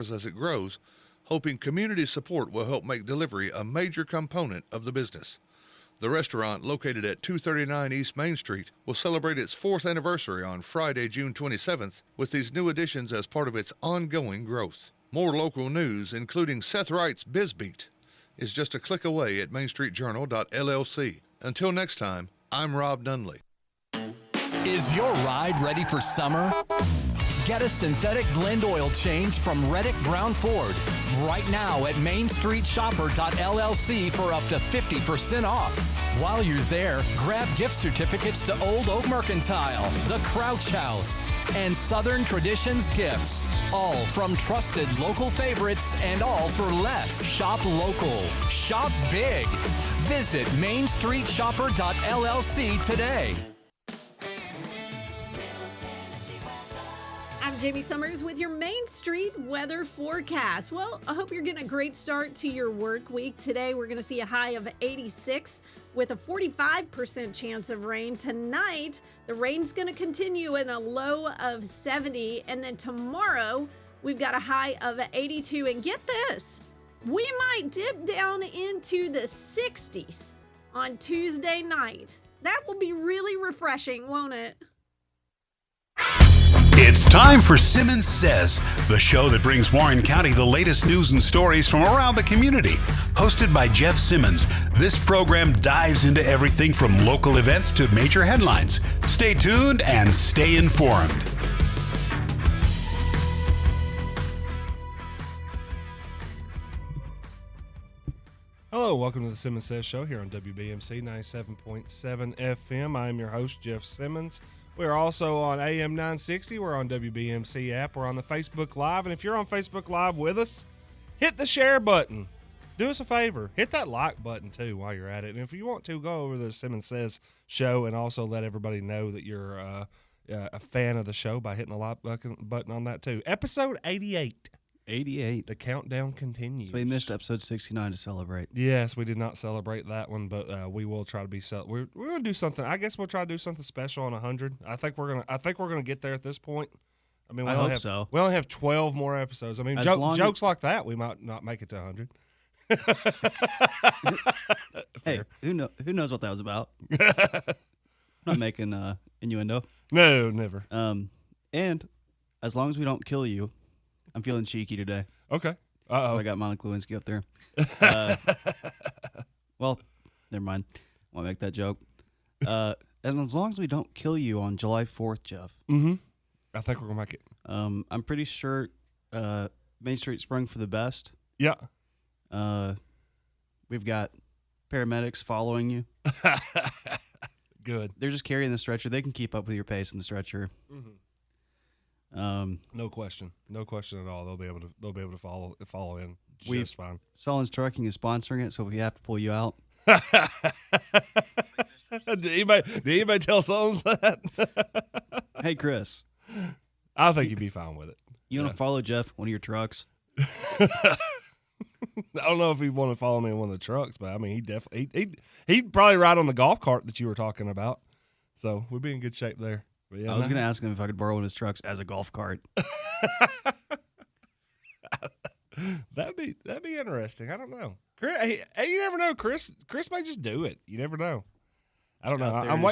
as it grows, hoping community support will help make delivery a major component of the business. The restaurant, located at 239 East Main Street, will celebrate its 4th anniversary on Friday, June 27th, with these new additions as part of its ongoing growth. More local news, including Seth Wright's BizBeat, is just a click away at mainstreetjournal.llc. Until next time, I'm Rob Nunley. Is your ride ready for summer? Get a synthetic blend oil change from Reddick Brown Ford right now at mainstreetshopper.llc for up to 50% off. While you're there, grab gift certificates to Old Oak Mercantile, The Crouch House, and Southern Traditions Gifts. All from trusted local favorites and all for less. Shop local. Shop big. Visit mainstreetshopper.llc today. I'm Jamie Summers with your Main Street weather forecast. Well, I hope you're getting a great start to your work week. Today, we're going to see a high of 86 with a 45% chance of rain. Tonight, the rain's going to continue in a low of 70. And then tomorrow, we've got a high of 82. And get this, we might dip down into the 60s on Tuesday night. That will be really refreshing, won't it? It's time for Simmons Says, the show that brings Warren County the latest news and stories from around the community. Hosted by Jeff Simmons, this program dives into everything from local events to major headlines. Stay tuned and stay informed. Hello, welcome to the Simmons Says show here on WBMC 97.7 FM. I'm your host, Jeff Simmons. We're also on AM 960. We're on WBMC app. We're on the Facebook Live. And if you're on Facebook Live with us, hit the share button. Do us a favor. Hit that like button, too, while you're at it. And if you want to, go over to the Simmons Says show and also let everybody know that you're a fan of the show by hitting the like button on that, too. Episode 88. 88. The countdown continues. So we missed episode 69 to celebrate. Yes, we did not celebrate that one, but we will try to be. We're going to do something. I guess we'll try to do something special on 100. I think we're gonna get there at this point. I mean, I hope so. We only have 12 more episodes. I mean, jokes like that, we might not make it to 100. Hey, who knows what that was about? I'm not making innuendo. No, never. And as long as we don't kill you, I'm feeling cheeky today. Okay. So I got Monica Lewinsky up there. Well, never mind. Won't make that joke. And as long as we don't kill you on July 4th, Jeff. Mm-hmm. I think we're going to make it. I'm pretty sure Main Street sprung for the best. Yeah. We've got paramedics following you. Good. They're just carrying the stretcher. They can keep up with your pace in the stretcher. Mm-hmm. No question at all. They'll be able to follow in just fine. Solon's Trucking is sponsoring it, so if we have to pull you out. Did anybody tell Solon's that? Hey, Chris. I think he'd be fine with it. You want to follow Jeff one of your trucks? I don't know if he'd want to follow me in one of the trucks, but I mean, he'd probably ride on the golf cart that you were talking about. So we'd be in good shape there. Yeah, I was going to ask him if I could borrow one of his trucks as a golf cart. That'd be interesting. I don't know. Hey, you never know. Chris may just do it. You never know. I don't know. I'm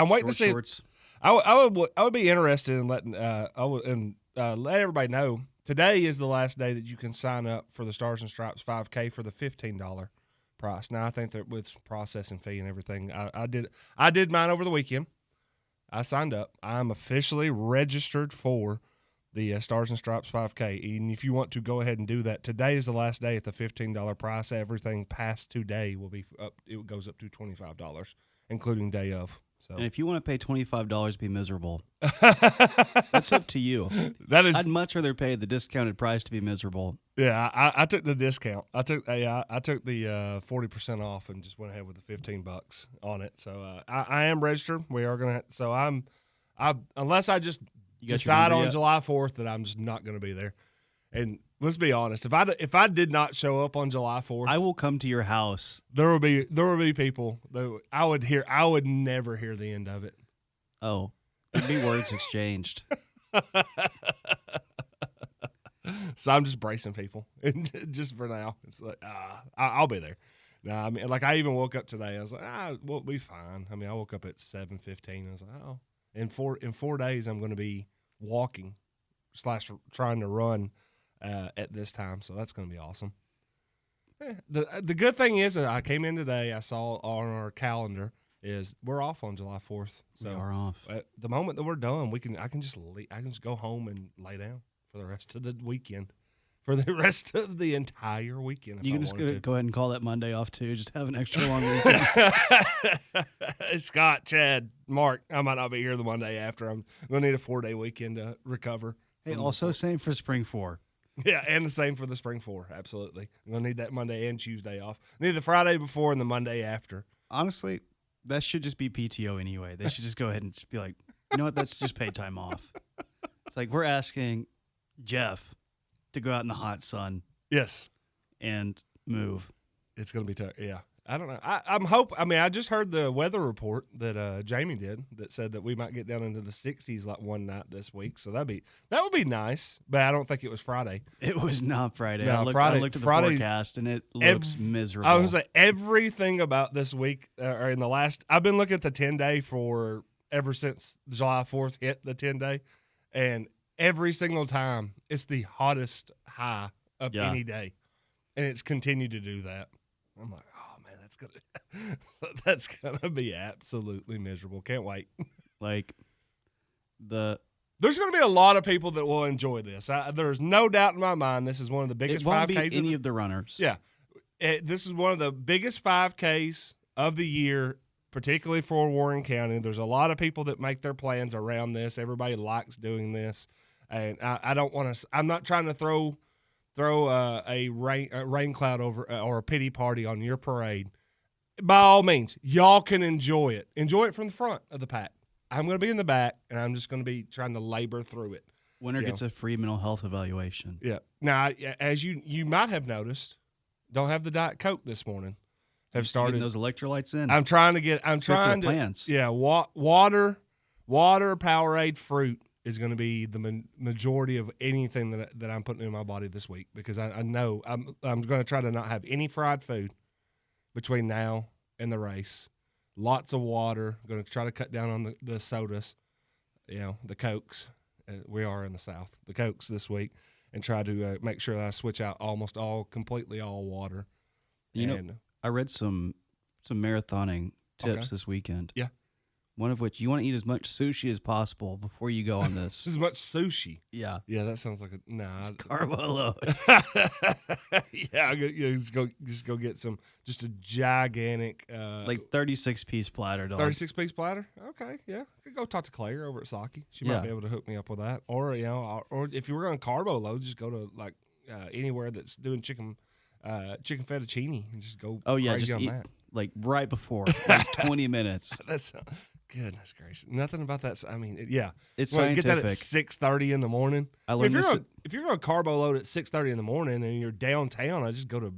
waiting to see. Shorts. I would be interested in letting let everybody know today is the last day that you can sign up for the Stars and Stripes 5K for the $15 price. Now I think that with processing fee and everything, I did mine over the weekend. I signed up. I'm officially registered for the Stars and Stripes 5K. And if you want to go ahead and do that, today is the last day at the $15 price. Everything past today will be up. It goes up to $25, including day of. So, and if you want to pay $25 to be miserable, that's up to you. I'd much rather pay the discounted price to be miserable. Yeah, I took the discount. I took the 40% off and just went ahead with the $15 on it. So I am registered. We are gonna. So unless I just decide on July 4th that I'm just not going to be there. And let's be honest, if I did not show up on July 4th, I will come to your house. There will be people that I would never hear the end of it. Oh, there'd be words exchanged. So I'm just bracing people, and just for now, it's like I'll be there. No, I mean, like I even woke up today. I was like, we'll be fine. I mean, I woke up at 7:15. I was like, in 4 days, I'm going to be walking / trying to run at this time. So that's going to be awesome. The good thing is that I came in today. I saw on our calendar is we're off on July 4th. So we are off. At the moment that we're done, I can just go home and lay down for the rest of the weekend. For the rest of the entire weekend. You can just go ahead and call that Monday off too. Just have an extra long weekend. Scott, Chad, Mark, I might not be here the Monday after. I'm going to need a 4-day weekend to recover. Hey, also same for Spring 4. Yeah, and the same for the Spring 4. Absolutely. I'm going to need that Monday and Tuesday off. Need the Friday before and the Monday after. Honestly, that should just be PTO anyway. They should just go ahead and just be like, you know what, that's just paid time off. It's like we're asking Jeff to go out in the hot sun. Yes. And move. It's going to be tough. Yeah. I don't know. I just heard the weather report that Jamie did that said that we might get down into the 60s like one night this week. So that would be nice, but I don't think it was Friday. It was not Friday. No, I looked at the forecast and it looks miserable. I was like, everything about this week or in the last, I've been looking at the 10-day for ever since July 4th hit the 10-day, and every single time it's the hottest high of any day, and it's continued to do that. I'm like, oh man, that's gonna be absolutely miserable. Can't wait. There's going to be a lot of people that will enjoy this. There's no doubt in my mind. This is one of the biggest 5Ks. It won't be any of the runners. Yeah, this is one of the biggest 5Ks of the year, particularly for Warren County. There's a lot of people that make their plans around this. Everybody likes doing this, and I don't want to. I'm not trying to throw a rain cloud over or a pity party on your parade. By all means, y'all can enjoy it. Enjoy it from the front of the pack. I'm going to be in the back, and I'm just going to be trying to labor through it. Winner gets a free mental health evaluation. Yeah. Now, as you might have noticed, don't have the Diet Coke this morning. Have started getting those electrolytes in. I'm trying to plants. Yeah, water, Powerade, fruit is going to be the majority of anything that I'm putting in my body this week, because I know I'm going to try to not have any fried food between now and the race. Lots of water. I'm going to try to cut down on the sodas, the Cokes. We are in the South. The Cokes this week, and try to make sure that I switch out completely all water. I read some marathoning tips this weekend. Yeah. One of which, you want to eat as much sushi as possible before you go on this. As much sushi? Yeah. Yeah, that sounds like carbo load. Yeah, just go get just a gigantic 36-piece platter, dog. 36-piece platter? Okay, yeah. I could go talk to Claire over at Saki. She might be able to hook me up with that. Or if you were going to carbo load, just go to anywhere that's doing chicken fettuccine and just go crazy on that. Right before, 20 minutes. That's goodness gracious. Nothing about that. I mean, yeah. It's scientific. Get that at 6:30 in the morning. I learned if you're going to carbo load at 6:30 in the morning and you're downtown, I just go to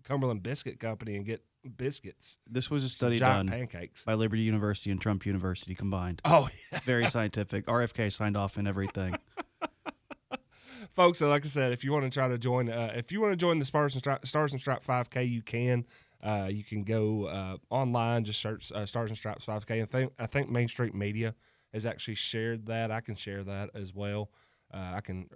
Cumberland Biscuit Company and get biscuits. This was a study done pancakes by Liberty University and Trump University combined. Oh, yeah. Very scientific. RFK signed off and everything. Folks, like I said, if you want to try to join, the Stars and Stripes 5K, you can. You can go online, just search Stars and Stripes 5K. I think Main Street Media has actually shared that. I can share that as well. I can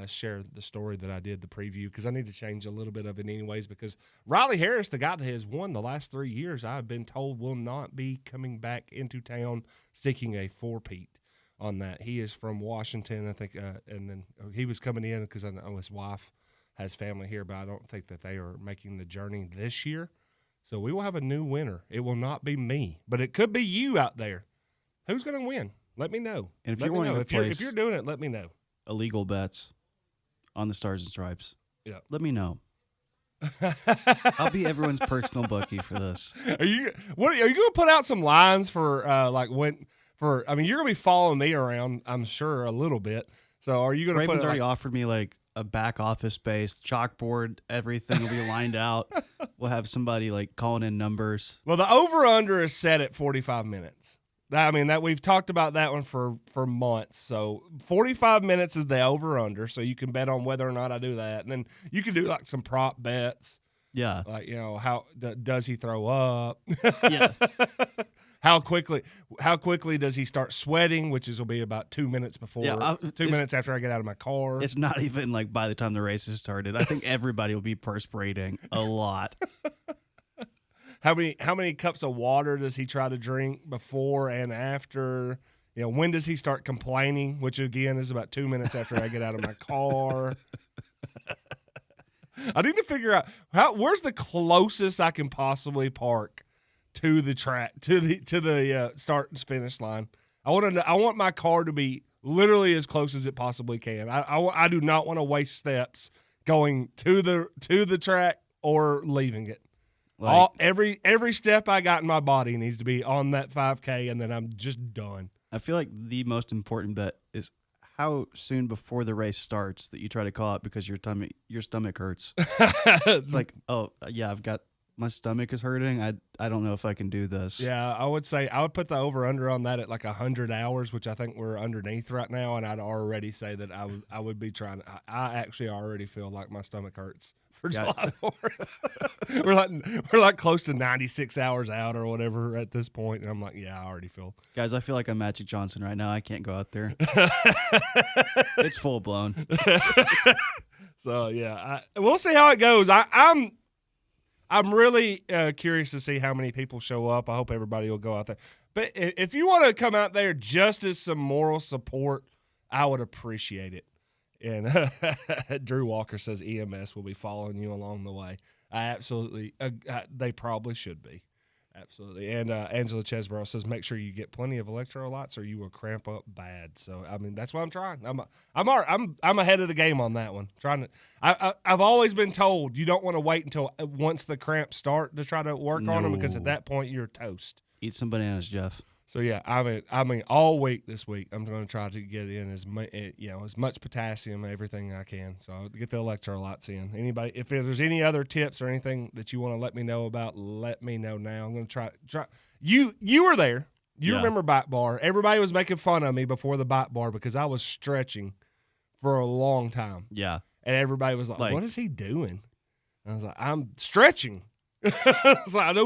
share the story that I did, the preview, because I need to change a little bit of it anyways, because Riley Harris, the guy that has won the last 3 years, I've been told will not be coming back into town seeking a four-peat on that. He is from Washington, I think, and then he was coming in because I know his wife has family here, but I don't think that they are making the journey this year. So we will have a new winner. It will not be me, but it could be you out there. Who's going to win? Let me know. And if if you're doing it, let me know. Illegal bets on the Stars and Stripes. Yeah. Let me know. I'll be everyone's personal bookie for this. Are you going to put out some lines for you're going to be following me around, I'm sure, a little bit. So are you going to Raven's already offered me a back office space, chalkboard, everything will be lined out. We'll have somebody calling in numbers. Well, the over-under is set at 45 minutes. I mean, that we've talked about that one for months. So 45 minutes is the over-under, so you can bet on whether or not I do that. And then you can do like some prop bets. Yeah. Like, how does he throw up? Yeah. How quickly does he start sweating, which will be about 2 minutes before, 2 minutes after I get out of my car. It's not even like by the time the race has started. I think everybody will be perspirating a lot. How many cups of water does he try to drink before and after? When does he start complaining, which again is about 2 minutes after I get out of my car. I need to figure out where's the closest I can possibly park to the track, to the start and finish line. I want my car to be literally as close as it possibly can. I do not want to waste steps going to the track or leaving it. Every step I got in my body needs to be on that 5K, and then I'm just done. I feel like the most important bet is how soon before the race starts that you try to call out because your stomach hurts. It's like, oh yeah, my stomach is hurting. I don't know if I can do this. Yeah, I would put the over-under on that at like 100 hours, which I think we're underneath right now, and I'd already say that I would be trying. I actually already feel like my stomach hurts for July 4th. we're like close to 96 hours out or whatever at this point, and I'm like, yeah, I already feel. Guys, I feel like I'm Magic Johnson right now. I can't go out there. It's full blown. So yeah, we'll see how it goes. I'm really curious to see how many people show up. I hope everybody will go out there. But if you want to come out there just as some moral support, I would appreciate it. And Drew Walker says EMS will be following you along the way. I absolutely they probably should be. Absolutely. And Angela Chesborough says, make sure you get plenty of electrolytes or you will cramp up bad. So, I mean, that's what I'm trying. I'm ahead of the game on that one. I've always been told you don't want to wait until once the cramps start to try to work on them, because at that point you're toast. Eat some bananas, Jeff. So yeah, I mean, all week this week I'm going to try to get in as much potassium and everything I can. So I'll get the electrolytes in. Anybody, if there's any other tips or anything that you want to let me know about, let me know now. I'm going to try. You were there. You remember Bite Bar? Everybody was making fun of me before the Bite Bar because I was stretching for a long time. Yeah, and everybody was like, "What is he doing?" And I was like, "I'm stretching." I was like,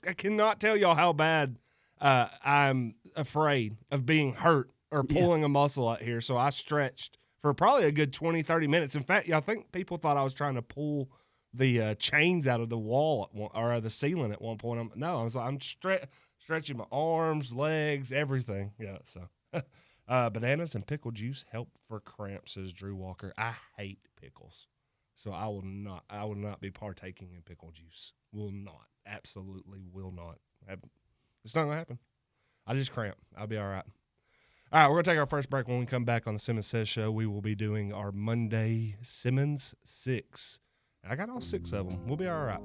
I cannot tell y'all how bad. I'm afraid of being hurt or pulling a muscle out here. So I stretched for probably a good 20, 30 minutes. In fact, I think people thought I was trying to pull the chains out of the wall or the ceiling at one point. I'm stretching my arms, legs, everything. Yeah. So bananas and pickle juice help for cramps, says Drew Walker. I hate pickles. So I will not be partaking in pickle juice. Will not. Absolutely will not. It's not going to happen. I just cramp. I'll be all right. All right, we're going to take our first break. When we come back on the Simmons Says show, we will be doing our Monday Simmons 6. I got all 6 of them. We'll be all right.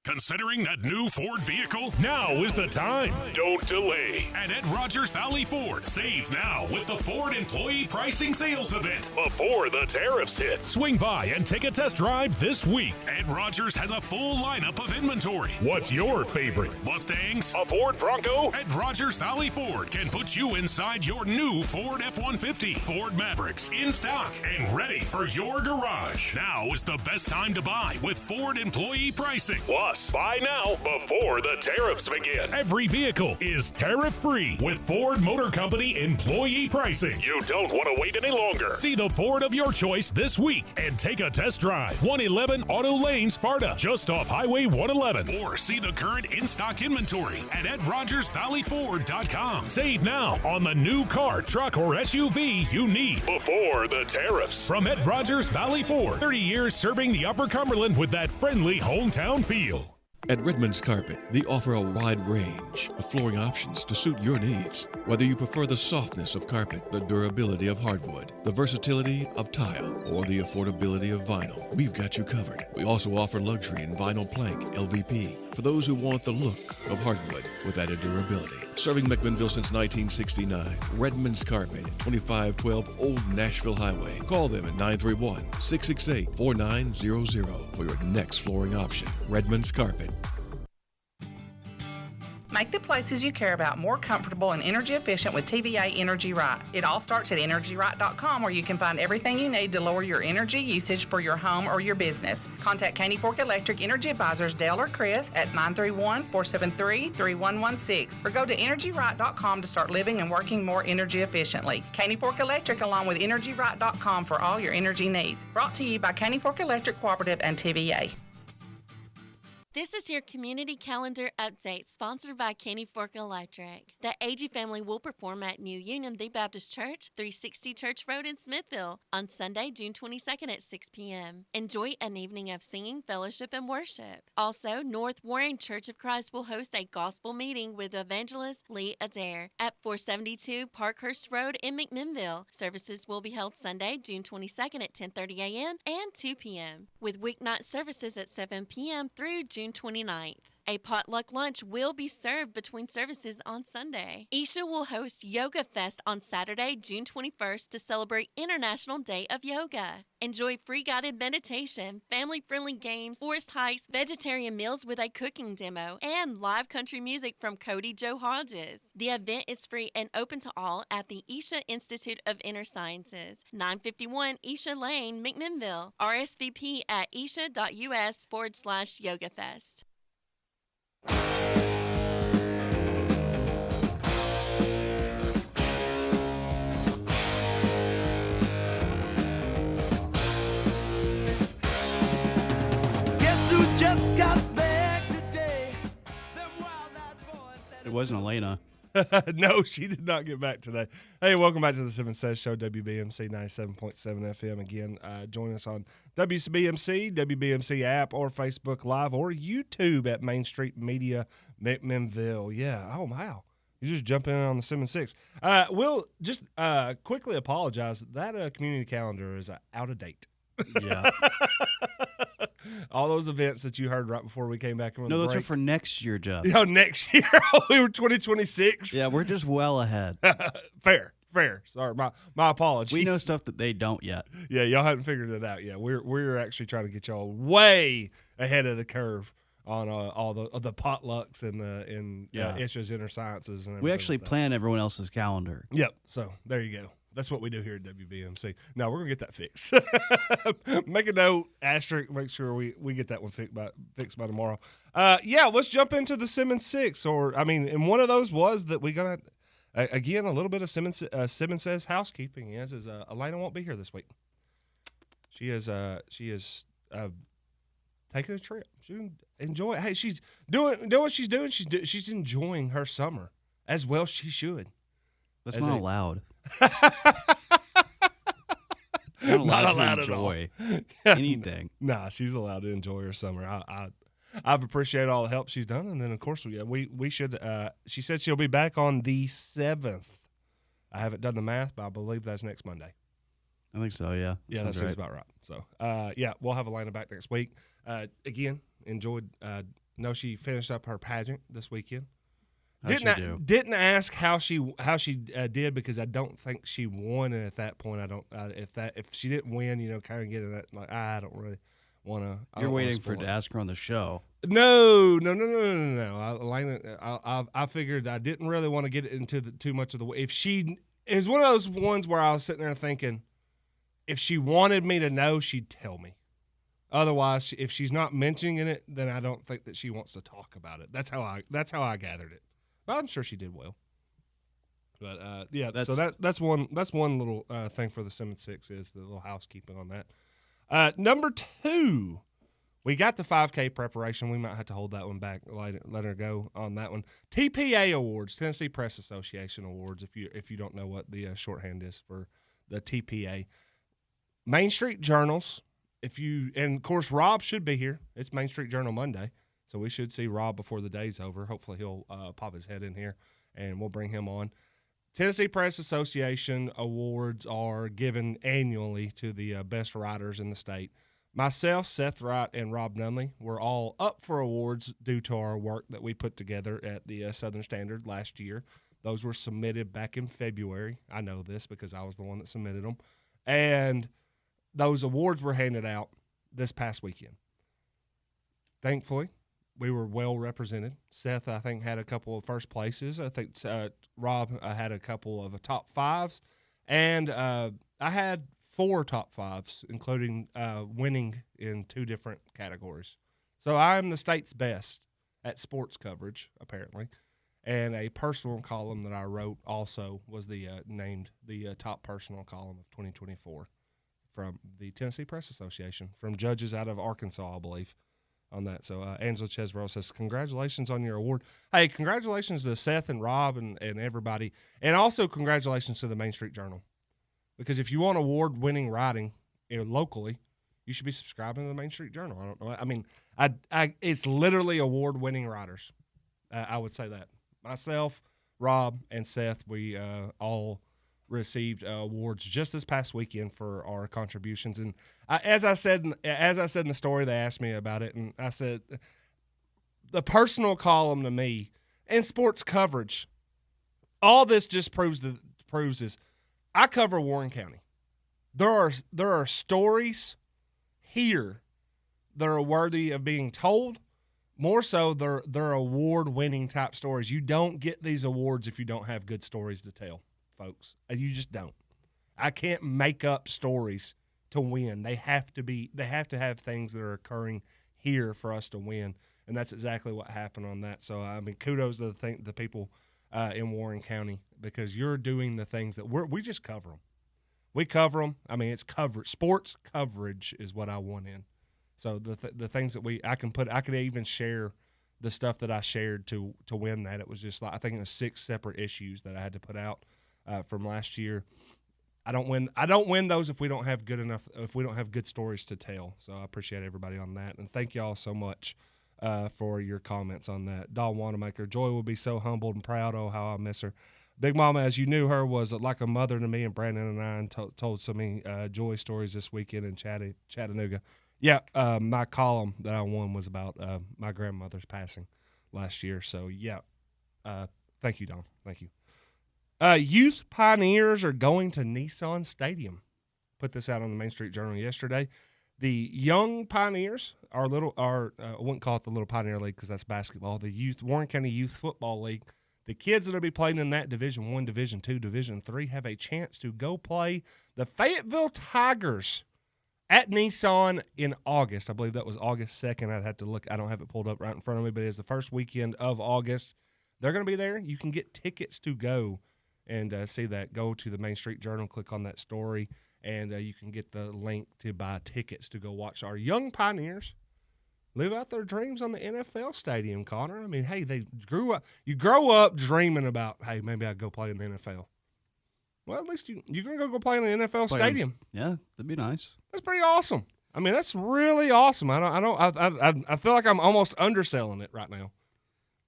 Considering that new Ford vehicle? Now is the time. Don't delay. And at Rogers Valley Ford, save now with the Ford Employee Pricing Sales Event before the tariffs hit. Swing by and take a test drive this week. Ed Rogers has a full lineup of inventory. What's your favorite? Mustangs? A Ford Bronco? Ed Rogers Valley Ford can put you inside your new Ford F-150, Ford Mavericks, in stock and ready for your garage. Now is the best time to buy with Ford Employee Pricing. Plus, buy now before the tariffs begin. Every vehicle is tariff-free with Ford Motor Company Employee Pricing. You don't want to wait any longer. See the Ford of your choice this week and take a test drive. 111 Auto Lane, Sparta, just off Highway 111. Or see the current in-stock inventory at EdRogersValleyFord.com. Save now on the new car, truck, or SUV you need before the tariffs. From Ed Rogers Valley Ford, 30 years serving the Upper Cumberland with that friendly hometown feel. At Redmond's Carpet, they offer a wide range of flooring options to suit your needs. Whether you prefer the softness of carpet, the durability of hardwood, the versatility of tile, or the affordability of vinyl, we've got you covered. We also offer luxury in vinyl plank LVP for those who want the look of hardwood with added durability. Serving McMinnville since 1969, Redmond's Carpet, 2512 Old Nashville Highway. Call them at 931-668-4900 for your next flooring option. Redmond's Carpet. Make the places you care about more comfortable and energy efficient with TVA Energy Right. It all starts at EnergyRight.com, where you can find everything you need to lower your energy usage for your home or your business. Contact Caney Fork Electric Energy Advisors Dale or Chris at 931-473-3116 or go to EnergyRight.com to start living and working more energy efficiently. Caney Fork Electric along with EnergyRight.com for all your energy needs. Brought to you by Caney Fork Electric Cooperative and TVA. This is your community calendar update sponsored by Caney Fork Electric. The Agee family will perform at New Union The Baptist Church, 360 Church Road in Smithville on Sunday, June 22nd at 6 p.m. Enjoy an evening of singing, fellowship, and worship. Also, North Warren Church of Christ will host a gospel meeting with evangelist Lee Adair at 472 Parkhurst Road in McMinnville. Services will be held Sunday, June 22nd at 10:30 a.m. and 2 p.m. with weeknight services at 7 p.m. through June 29th. A potluck lunch will be served between services on Sunday. Isha will host Yoga Fest on Saturday, June 21st to celebrate International Day of Yoga. Enjoy free guided meditation, family-friendly games, forest hikes, vegetarian meals with a cooking demo, and live country music from Cody Joe Hodges. The event is free and open to all at the Isha Institute of Inner Sciences, 951 Isha Lane, McMinnville. RSVP at isha.us/YogaFest. Guess who just got back today? Them wild-eyed boys that It wasn't Elena. No, she did not get back today. Hey, welcome back to the Simmons Says Show, WBMC 97.7 FM. Again, join us on WBMC, WBMC app, or Facebook Live, or YouTube at Main Street Media, McMinnville. Yeah, oh, wow. You just jump in on the Simmons 6. We'll just quickly apologize. That community calendar is out of date. Yeah. All those events that you heard right before we came back from the No, break. those are for next year, Jeff. Oh, next year. We were 2026. Yeah, we're just well ahead. Fair. Sorry, my apologies. We know stuff that they don't yet. Yeah, y'all haven't figured it out yet. We're actually trying to get y'all way ahead of the curve on all the potlucks and Isha's Inner Sciences and everything. We actually like that. plan everyone else's calendar. Yep. So there you go. That's what we do here at WBMC. No, we're gonna get that fixed. Make a note, asterisk. Make sure we get that one fixed by tomorrow. Let's jump into the Simmons 6. And one of those was that we got again a little bit of Simmons Says housekeeping. Is Elena won't be here this week. She is taking a trip. She enjoy it. Hey, she's doing what she's doing. She's enjoying her summer as well. She should. That's not allowed. Not allowed to at all. enjoy anything. Nah, she's allowed to enjoy her summer. I've appreciated all the help she's done, and then of course we should. She said she'll be back on the 7th. I haven't done the math, but I believe that's next Monday. I think so. Yeah. Yeah, that seems about right. So, we'll have Elena back next week. Again, enjoyed. Know she finished up her pageant this weekend. Didn't ask how she did because I don't think she won, and at that point, if she didn't win, kind of getting that like I don't really want to. You're waiting for her to ask her on the show. No. I figured I didn't really want to get into too much of the way. If she is one of those ones where I was sitting there thinking, if she wanted me to know, she'd tell me. Otherwise, if she's not mentioning it, then I don't think that she wants to talk about it. That's how I gathered it. But I'm sure she did well. But that's one little thing for the Simmons 6 is the little housekeeping on that. Number 2, we got the 5K preparation. We might have to hold that one back, let her go on that one. TPA Awards, Tennessee Press Association Awards. If you don't know what the shorthand is for the TPA, Main Street Journals. And of course Rob should be here. It's Main Street Journal Monday. So we should see Rob before the day's over. Hopefully he'll pop his head in here, and we'll bring him on. Tennessee Press Association awards are given annually to the best writers in the state. Myself, Seth Wright, and Rob Nunley were all up for awards due to our work that we put together at the Southern Standard last year. Those were submitted back in February. I know this because I was the one that submitted them. And those awards were handed out this past weekend. Thankfully, we were well represented. Seth, I think, had a couple of first places. I think Rob had a couple of top fives. And I had 4 top fives, including winning in 2 different categories. So I'm the state's best at sports coverage, apparently. And a personal column that I wrote also was named the top personal column of 2024 from the Tennessee Press Association, from judges out of Arkansas, I believe, on that. So Angela Chesbrough says, congratulations on your award. Hey, congratulations to Seth and Rob and everybody. And also congratulations to the Main Street Journal. Because if you want award-winning writing locally, you should be subscribing to the Main Street Journal. I don't know. I mean, it's literally award-winning writers. I would say that. Myself, Rob, and Seth, we all received awards just this past weekend for our contributions. And as I said in the story, they asked me about it, and I said the personal column to me and sports coverage, all this just proves is I cover Warren County. There are stories here that are worthy of being told. More so, they're award-winning type stories. You don't get these awards if you don't have good stories to tell, folks. You just don't. I can't make up stories to win. They have to have things that are occurring here for us to win, and that's exactly what happened on that. So, I mean, kudos to the people in Warren County, because you're doing the things that we just cover them. We cover them. I mean, it's coverage. Sports coverage is what I want in. So the things that I could even share the stuff that I shared to win that. It was just like, I think it was 6 separate issues that I had to put out from last year. I don't win those if we don't have good stories to tell. So I appreciate everybody on that, and thank y'all so much for your comments on that. Dawn Wanamaker, Joy will be so humbled and proud. Oh, how I miss her. Big Mama, as you knew her, was like a mother to me, and Brandon and I told so many Joy stories this weekend in Chattanooga. Yeah, my column that I won was about my grandmother's passing last year. So, yeah, thank you, Don. Thank you. Youth Pioneers are going to Nissan Stadium. Put this out on the Main Street Journal yesterday. The Young Pioneers, I wouldn't call it the Little Pioneer League because that's basketball, the Warren County Youth Football League. The kids that will be playing in that Division I, Division II, Division III have a chance to go play the Fayetteville Tigers at Nissan in August. I believe that was August 2nd. I'd have to look. I don't have it pulled up right in front of me, but it's the first weekend of August. They're going to be there. You can get tickets to go and see that. Go to the Main Street Journal, click on that story, and you can get the link to buy tickets to go watch our young Pioneers live out their dreams on the NFL stadium, Connor. I mean, hey, you grow up dreaming about, hey, maybe I'd go play in the NFL. Well, at least you're going to go play in an NFL stadium. Yeah, that'd be nice. That's pretty awesome. I mean, that's really awesome. I feel like I'm almost underselling it right now.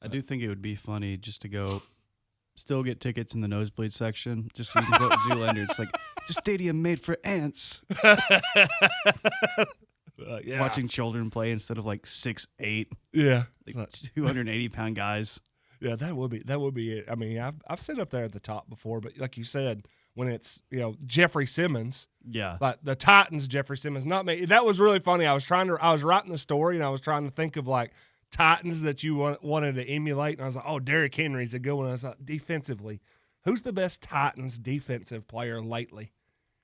I do think it would be funny just to go still get tickets in the nosebleed section, just so you can go to Zoolander. It's like, just stadium made for ants. Yeah. Watching children play instead of like 6'8", yeah, like 280-pound guys. Yeah, that would be it. I mean, I've sit up there at the top before, but like you said, when it's Jeffrey Simmons, yeah, like the Titans, Jeffrey Simmons, not me. That was really funny. I was writing the story and I was trying to think of like Titans that you wanted to emulate, and I was like, oh, Derrick Henry's a good one. I was like, defensively, who's the best Titans defensive player lately?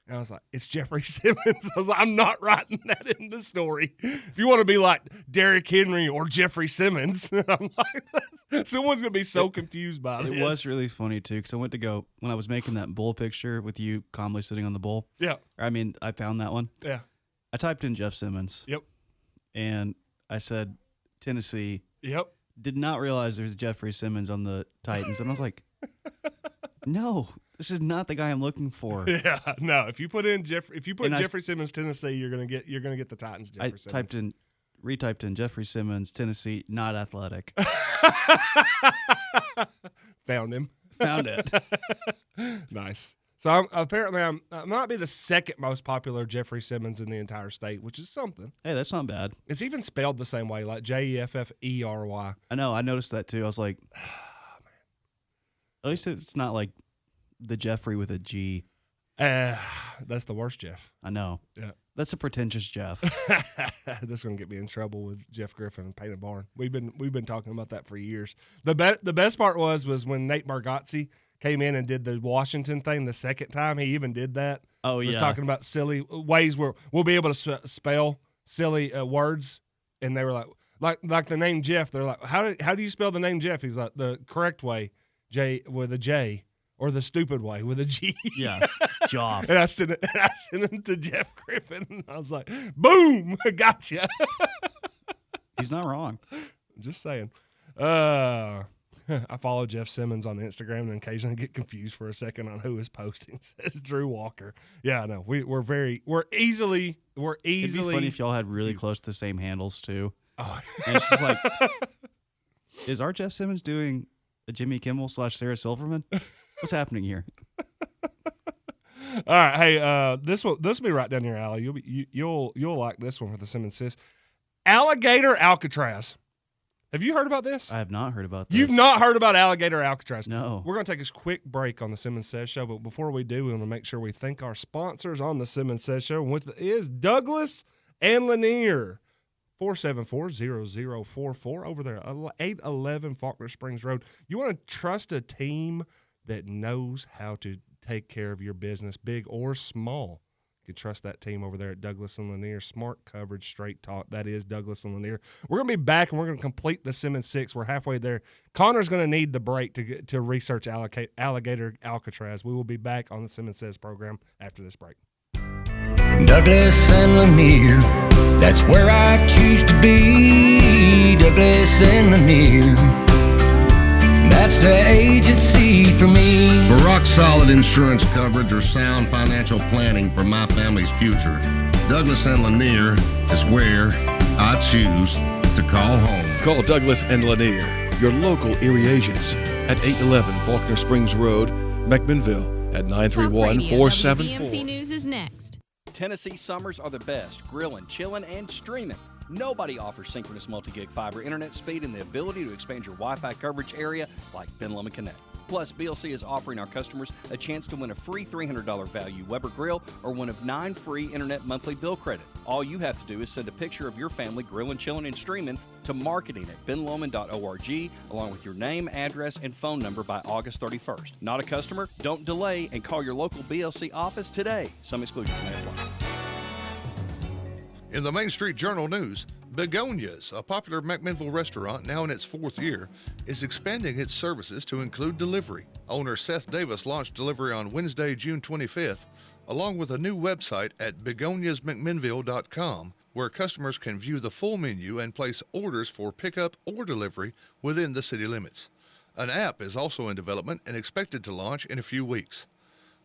And I was like, it's Jeffrey Simmons. I was like, I'm not writing that in the story. If you want to be like Derrick Henry or Jeffrey Simmons, I'm like, someone's going to be so confused by this. It was really funny, too, because I went to go, when I was making that bull picture with you calmly sitting on the bull. Yeah. I found that one. Yeah. I typed in Jeff Simmons. Yep. And I said, Tennessee. Yep. Did not realize there's Jeffrey Simmons on the Titans. And I was like, no. This is not the guy I'm looking for. Yeah, no. If you put Jeffrey Simmons, Tennessee, you're gonna get the Titans. Jeffrey Simmons. Typed in retyped in Jeffrey Simmons, Tennessee, not athletic. Found him. Found it. Nice. So I might be the second most popular Jeffrey Simmons in the entire state, which is something. Hey, that's not bad. It's even spelled the same way, like Jefffery. I know. I noticed that too. I was like, at least it's not like the Jeffrey with a G. That's the worst Jeff. I know. Yeah. That's a pretentious Jeff. That's gonna get me in trouble with Jeff Griffin and Painted Barn. We've been talking about that for years. The best part was when Nate Bargatze came in and did the Washington thing the second time. He even did that. Oh, He was yeah. talking about silly ways where we'll be able to spell silly words, and they were like the name Jeff. They're like, how do you spell the name Jeff? He's like, the correct way, with a J, or the stupid way with a G. Yeah, Joff. And I sent it to Jeff Griffin. And I was like, boom, gotcha. He's not wrong. Just saying. I follow Jeff Simmons on Instagram and occasionally get confused for a second on who is posting. Says Drew Walker. Yeah, I know. We're easily. It'd be funny if y'all had really close to the same handles too. Oh. And it's just like, is our Jeff Simmons doing a Jimmy Kimmel / Sarah Silverman? What's happening here? All right, hey, this will be right down your alley. You'll like this one for the Simmons Says. Alligator Alcatraz. Have you heard about this? I have not heard about this. You've not heard about Alligator Alcatraz? No. We're going to take a quick break on the Simmons Says Show, but before we do, we want to make sure we thank our sponsors on the Simmons Says Show, which is Douglas and Lanier. 474-0044 over there, 811 Faulkner Springs Road. You want to trust a team that knows how to take care of your business, big or small. You can trust that team over there at Douglas and Lanier. Smart coverage, straight talk. That is Douglas and Lanier. We're going to be back, and we're going to complete the Simmons 6. We're halfway there. Connor's going to need the break to research Alligator Alcatraz. We will be back on the Simmons Says program after this break. Douglas and Lanier, that's where I choose to be. Douglas and Lanier, that's the agency for me. For rock-solid insurance coverage or sound financial planning for my family's future, Douglas and Lanier is where I choose to call home. Call Douglas and Lanier, your local Erie agents, at 811 Faulkner Springs Road, McMinnville, at 931-474. WBMC News is next. Tennessee summers are the best, grilling, chilling, and streaming. Nobody offers synchronous multi-gig fiber internet speed and the ability to expand your Wi-Fi coverage area like Ben Lomond Connect. Plus, BLC is offering our customers a chance to win a free $300 value Weber grill or one of 9 free internet monthly bill credits. All you have to do is send a picture of your family grilling, chilling, and streaming to marketing at benlomond.org along with your name, address, and phone number by August 31st. Not a customer? Don't delay and call your local BLC office today. Some exclusions may apply. In the Main Street Journal news, Begonias, a popular McMinnville restaurant now in its 4th year, is expanding its services to include delivery. Owner Seth Davis launched delivery on Wednesday, June 25th, along with a new website at begoniasmcminnville.com, where customers can view the full menu and place orders for pickup or delivery within the city limits. An app is also in development and expected to launch in a few weeks.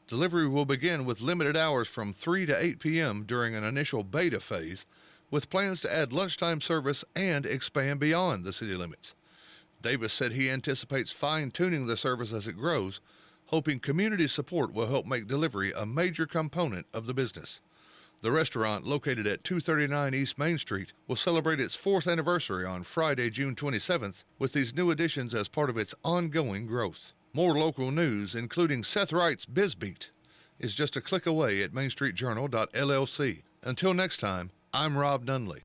Delivery will begin with limited hours from 3 to 8 p.m. during an initial beta phase, with plans to add lunchtime service and expand beyond the city limits. Davis said he anticipates fine-tuning the service as it grows, hoping community support will help make delivery a major component of the business. The restaurant, located at 239 East Main Street, will celebrate its 4th anniversary on Friday, June 27th, with these new additions as part of its ongoing growth. More local news, including Seth Wright's BizBeat, is just a click away at mainstreetjournal.llc. Until next time, I'm Rob Nunley.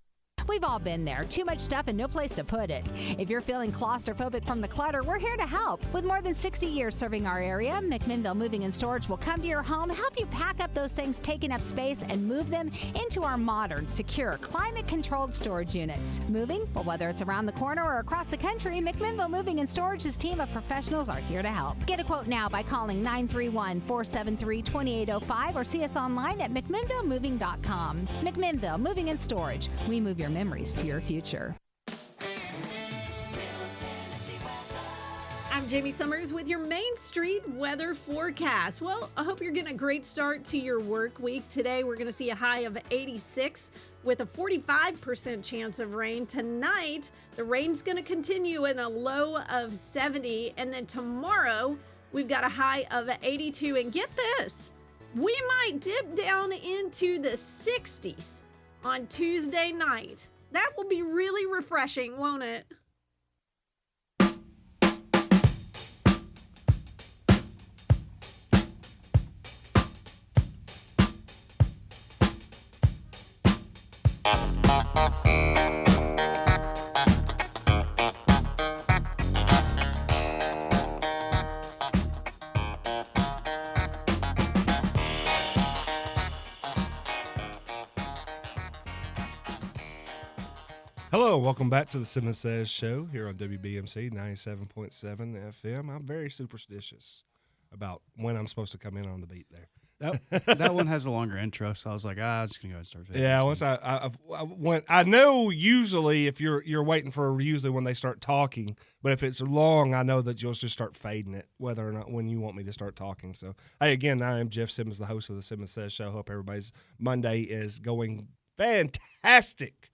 We've all been there. Too much stuff and no place to put it. If you're feeling claustrophobic from the clutter, we're here to help. With more than 60 years serving our area, McMinnville Moving and Storage will come to your home, help you pack up those things taking up space, and move them into our modern, secure, climate-controlled storage units. Moving? Well, whether it's around the corner or across the country, McMinnville Moving and Storage's team of professionals are here to help. Get a quote now by calling 931-473-2805 or see us online at McMinnvilleMoving.com. McMinnville Moving and Storage. We move your memories to your future. I'm Jamie Summers with your Main Street weather forecast. Well, I hope you're getting a great start to your work week. Today, we're going to see a high of 86 with a 45% chance of rain. Tonight, the rain's going to continue in a low of 70. And then tomorrow, we've got a high of 82. And get this, we might dip down into the 60s on Tuesday night. That will be really refreshing, won't it? Hello, welcome back to the Simmons Says show here on WBMC 97.7 FM. I'm very superstitious about when I'm supposed to come in on the beat there. That one has a longer intro, so I was like, I'm just gonna go and start. Yeah, once I went, I know usually if you're waiting for usually when they start talking, but if it's long, I know that you'll just start fading it, whether or not when you want me to start talking. So, hey, again, I am Jeff Simmons, the host of the Simmons Says show. Hope everybody's Monday is going fantastic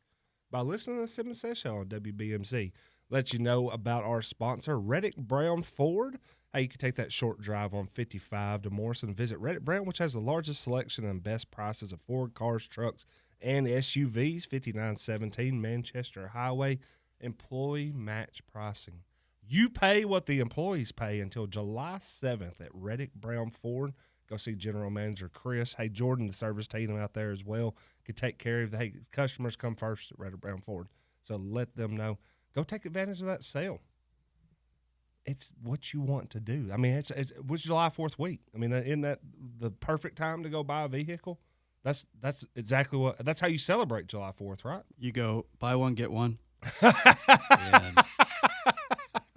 by listening to the Simmons Says show on WBMC. Let you know about our sponsor, Reddick Brown Ford. Hey, you can take that short drive on 55 to Morrison. Visit Reddick Brown, which has the largest selection and best prices of Ford cars, trucks, and SUVs. 5917 Manchester Highway. Employee match pricing. You pay what the employees pay until July 7th at Reddick Brown Ford. Go see General Manager Chris. Hey, Jordan, the service team out there as well, could take care of the customers come first at Reddick Brown Ford. So let them know. Go take advantage of that sale. It's what you want to do. I mean, it's July 4th week. I mean, isn't that the perfect time to go buy a vehicle? That's exactly that's how you celebrate July 4th, right? You go buy one, get one. And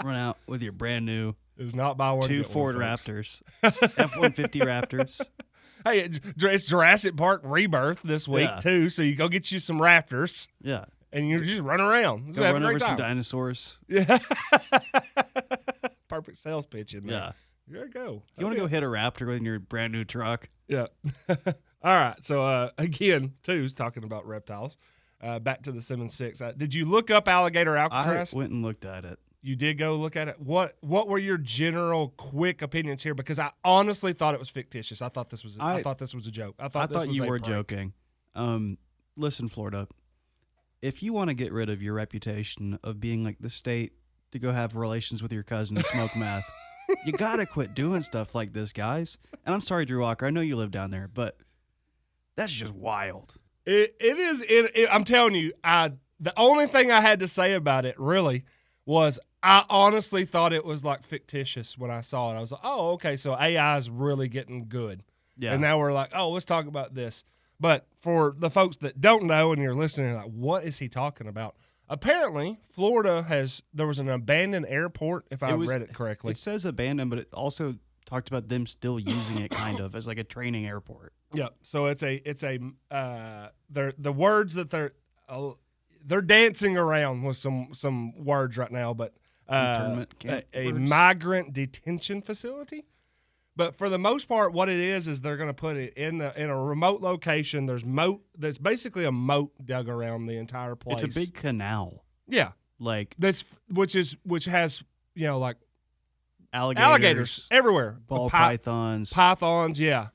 run out with your brand new. It's not buy one, two get Ford one, folks. Raptors, F-150 Raptors. Hey, it's Jurassic Park Rebirth this week too, so you go get you some Raptors. Yeah. And you just run around. Go run over some dinosaurs. Yeah. Perfect sales pitch in there. Yeah. There you go. You want to go hit a Raptor in your brand new truck? Yeah. All right. So, again, two's talking about reptiles. Back to the Simmons 6. Did you look up alligator Alcatraz? I went and looked at it. You did go look at it? What were your general quick opinions here? Because I honestly thought it was fictitious. I thought this was I thought this was a joke. I thought you were joking. Listen, Florida, if you want to get rid of your reputation of being like the state to go have relations with your cousin and smoke meth, you got to quit doing stuff like this, guys. And I'm sorry, Drew Walker. I know you live down there, but that's just wild. It is. I'm telling you, the only thing I had to say about it really was I honestly thought it was like fictitious when I saw it. I was like, oh, okay, so AI is really getting good. Yeah. And now we're like, oh, let's talk about this. But for the folks that don't know and you're listening, like, what is he talking about? Apparently, Florida there was an abandoned airport, if I read it correctly. It says abandoned, but it also talked about them still using it kind of as like a training airport. Yeah. So it's the words that they're dancing around with some words right now, but a migrant detention facility. But for the most part, what it is they're going to put it in a remote location. There's basically a moat dug around the entire place. It's a big canal. Yeah, like which has like alligators everywhere, ball pythons. Yeah.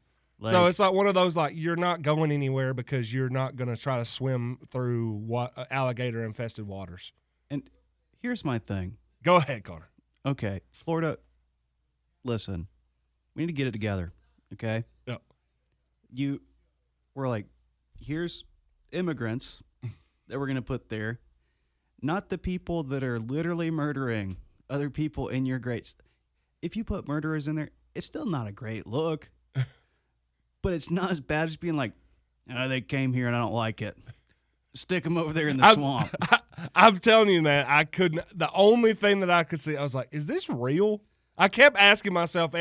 So it's like one of those you're not going anywhere because you're not going to try to swim through alligator infested waters. And here's my thing. Go ahead, Connor. Okay, Florida. Listen. We need to get it together, okay? Yeah. We're like, here's immigrants that we're going to put there, not the people that are literally murdering other people in your if you put murderers in there, it's still not a great look, but it's not as bad as being like, oh, they came here and I don't like it. Stick them over there in the swamp. I'm telling you, man, I couldn't. The only thing that I could see, I was like, is this real? I kept asking myself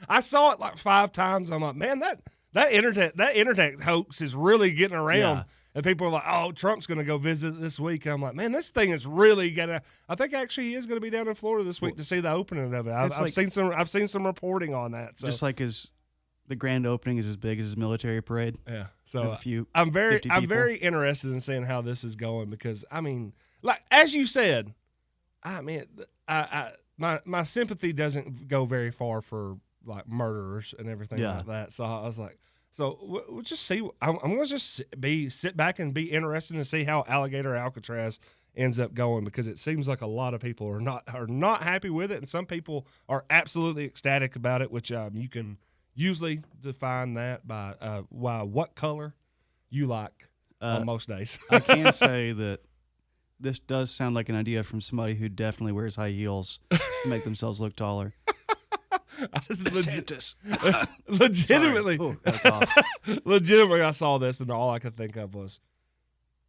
I saw it like 5 times. I'm like, man, that internet hoax is really getting around. Yeah. And people are like, oh, Trump's going to go visit this week. And I'm like, man, this thing is really gonna. I think actually he is going to be down in Florida this week to see the opening of it. I've seen some reporting on that. So. Just like there's the grand opening is as big as his military parade. Yeah. So I'm very interested in seeing how this is going because I mean, like as you said, I mean, my sympathy doesn't go very far for like murderers and everything like that. So I was like, we'll just see. I'm going to just sit back and be interested to see how Alligator Alcatraz ends up going because it seems like a lot of people are not happy with it, and some people are absolutely ecstatic about it, which you can usually define that by what color you like on most days. I can say that this does sound like an idea from somebody who definitely wears high heels to make themselves look taller. Legitimately, legitimately, I saw this and all I could think of was,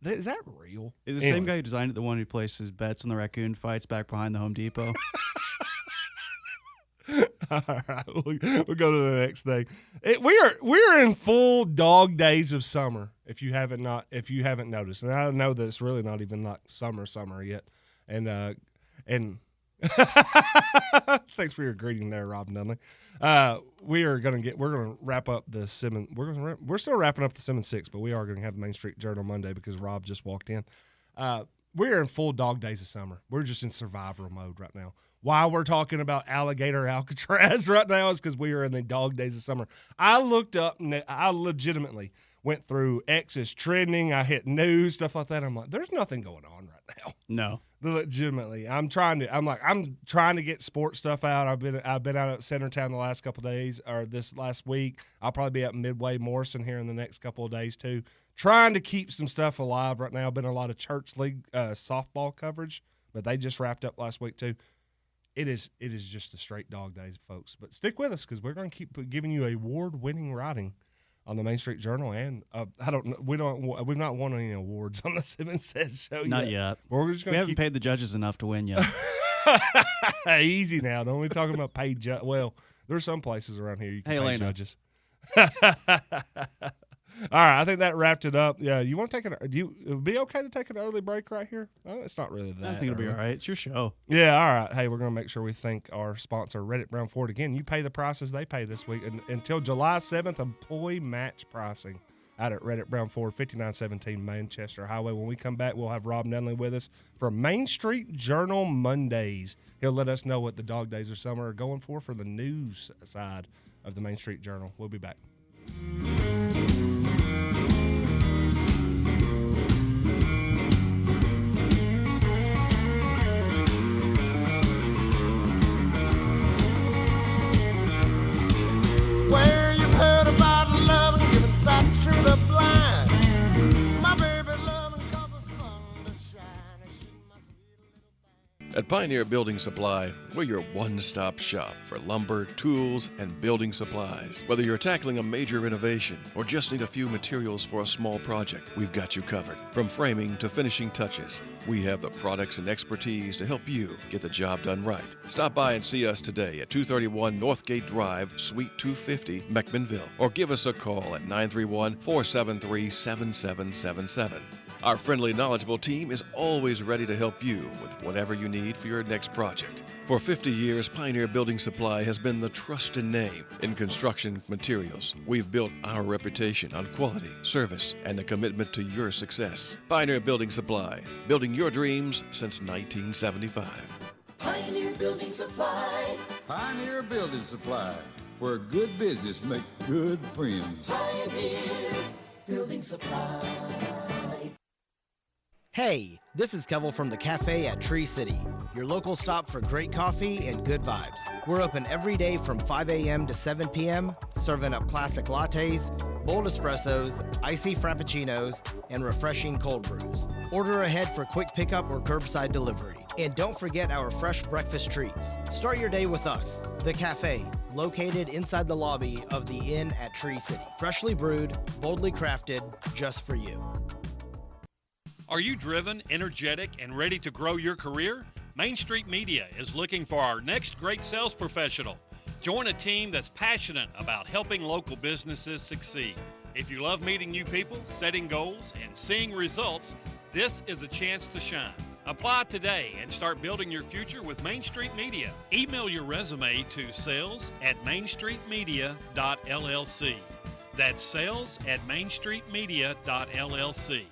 is that real? Is the same guy who designed it the one who placed his bets on the raccoon fights back behind the Home Depot? All right, we'll go to the next thing. We are in full dog days of summer. If you haven't noticed, and I know that it's really not even like summer yet, and thanks for your greeting there, Rob Nunley. We're gonna wrap up the Simmons. We're still wrapping up the Simmons 6, but we are gonna have the Main Street Journal Monday because Rob just walked in. We're in full dog days of summer. We're just in survival mode right now. Why we're talking about Alligator Alcatraz right now is because we are in the dog days of summer. I looked up and I legitimately went through X's trending. I hit news, stuff like that. I'm like, there's nothing going on right now. No. Legitimately. I'm trying to get sports stuff out. I've been out at Centertown the last couple of days, or this last week. I'll probably be at Midway Morrison here in the next couple of days too. Trying to keep some stuff alive right now. Been a lot of church league softball coverage, but they just wrapped up last week too. It is just a straight dog days, folks. But stick with us because we're going to keep giving you award-winning writing on the Main Street Journal, and we've not won any awards on the Simmons Says show Not yet. We're just we haven't paid the judges enough to win yet. Easy now. Don't we talking about paid judges? Well, there's some places around here you can pay judges. All right, I think that wrapped it up. Yeah, you want to take it? It would be okay to take an early break right here? Oh, it's not really that. I think it'll be all right. It's your show. Yeah, all right. Hey, we're going to make sure we thank our sponsor, Reddit Brown Ford. Again, you pay the prices they pay this week. And until July 7th, employee match pricing out at Reddit Brown Ford, 5917 Manchester Highway. When we come back, we'll have Rob Nunley with us for Main Street Journal Mondays. He'll let us know what the dog days of summer are going for the news side of the Main Street Journal. We'll be back. Where you've heard about love and giving sight to the blind. My baby loving cause the sun to shine. She must be At Pioneer Building Supply, we're your one-stop shop for lumber, tools, and building supplies. Whether you're tackling a major renovation or just need a few materials for a small project, we've got you covered. From framing to finishing touches, we have the products and expertise to help you get the job done right. Stop by and see us today at 231 Northgate Drive, Suite 250, McMinnville, or give us a call at 931-473-7777. Our friendly, knowledgeable team is always ready to help you with whatever you need for your next project. For 50 years, Pioneer Building Supply has been the trusted name in construction materials. We've built our reputation on quality, service, and the commitment to your success. Pioneer Building Supply, building your dreams since 1975. Pioneer Building Supply. Pioneer Building Supply, where good business make good friends. Pioneer Building Supply. Hey, this is Kevel from the Cafe at Tree City, your local stop for great coffee and good vibes. We're open every day from 5 a.m. to 7 p.m., serving up classic lattes, bold espressos, icy frappuccinos, and refreshing cold brews. Order ahead for quick pickup or curbside delivery. And don't forget our fresh breakfast treats. Start your day with us, the Cafe, located inside the lobby of the Inn at Tree City. Freshly brewed, boldly crafted, just for you. Are you driven, energetic, and ready to grow your career? Main Street Media is looking for our next great sales professional. Join a team that's passionate about helping local businesses succeed. If you love meeting new people, setting goals, and seeing results, this is a chance to shine. Apply today and start building your future with Main Street Media. Email your resume to sales@mainstreetmedia.llc. That's sales@mainstreetmedia.llc.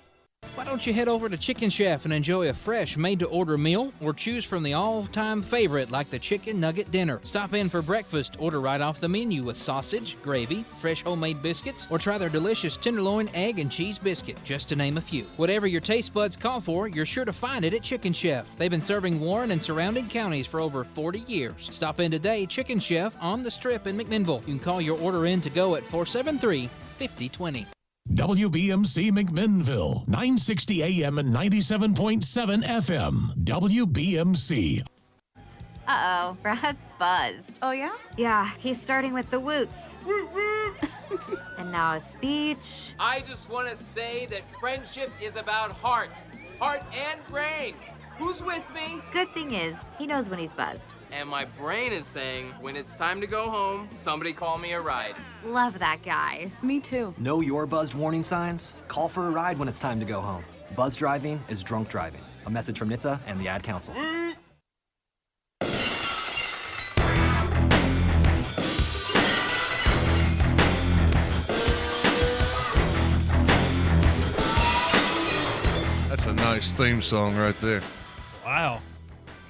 Why don't you head over to Chicken Chef and enjoy a fresh made-to-order meal, or choose from the all-time favorite like the Chicken Nugget Dinner. Stop in for breakfast, order right off the menu with sausage, gravy, fresh homemade biscuits, or try their delicious tenderloin, egg, and cheese biscuit, just to name a few. Whatever your taste buds call for, you're sure to find it at Chicken Chef. They've been serving Warren and surrounding counties for over 40 years. Stop in today, Chicken Chef on the Strip in McMinnville. You can call your order in to go at 473-5020. WBMC McMinnville, 960 AM and 97.7 FM. WBMC. Uh-oh, Brad's buzzed. Oh, yeah? Yeah, he's starting with the woots. And now a speech. I just want to say that friendship is about heart and brain. Who's with me? Good thing is, he knows when he's buzzed. And my brain is saying, when it's time to go home, somebody call me a ride. Love that guy. Me too. Know your buzzed warning signs? Call for a ride when it's time to go home. Buzz driving is drunk driving. A message from NHTSA and the Ad Council. That's a nice theme song right there. Wow.